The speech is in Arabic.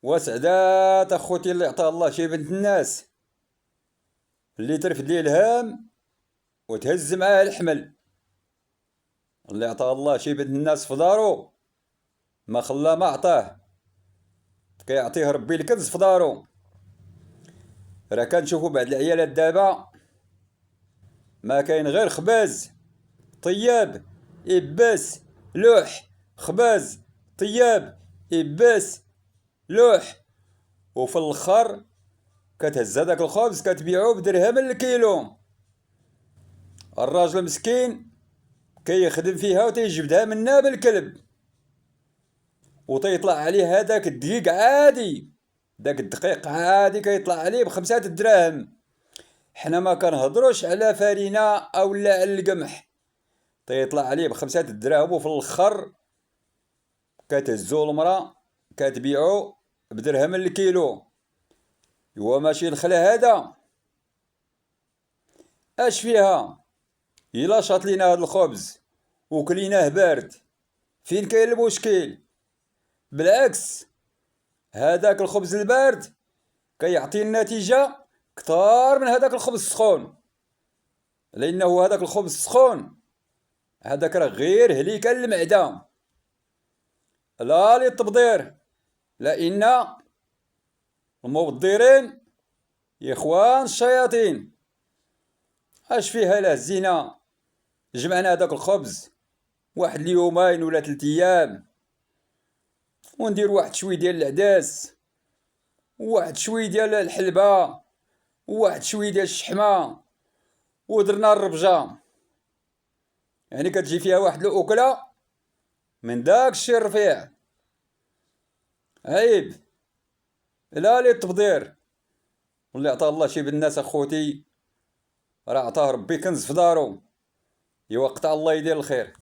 وسعدات اخوتي اللي عطاه الله شي بنت الناس اللي ترفد ليه الهام وتهز معاه الحمل. اللي عطاه الله شي بنت الناس في دارو ما خلاه ما عطاه، كيعطيه ربي الكنز في دارو. راه كنشوفو بعض العيالات دابا ما كاين غير خباز طياب إباس لوح، خباز طياب إباس لوح، وفي الاخر كتهز هداك الخبز كتبيعو بدرهم الكيلو. الراجل مسكين كيخدم فيها وتيجبدها منا بالكلب، وتيطلع عليه هذاك الدقيق عادي، داك الدقيق عادي كيطلع عليه بخمسة دراهم. حنا ما كنهضروش على فارينة او لا على القمح، تيطلع عليه بخمسة دراهم وفي الاخر كتهزو المرا كتبيعو بدرهم الكيلو. هو ماشي الخلا هذا؟ اش فيها؟ إلا شاط لينا هاد الخبز وكليناه بارد، فين كاين المشكل؟ بالعكس، هذاك الخبز البارد كيعطي النتيجة كتار من هذاك الخبز السخون، لأنه هذاك الخبز السخون هذاك راه غير هليكة للمعدة، لا للتبضير، لأن المبضرين إخوان الشياطين. اش فيها لا الزينة؟ جمعنا هذاك الخبز واحد اليومين ولا 3 أيام، وندير واحد شوي ديال العداس، وواحد شوي ديال الحلبة، وواحد شوي ديال الشحمة، ودرنا الربجة، يعني كتجي فيها واحد الأكلة من داك الشي الرفيع. عيب، لا للتبذير. واللي عطاه الله شي بالناس اخوتي راه عطاه ربي كنز في دارو، يوقت الله يدير الخير.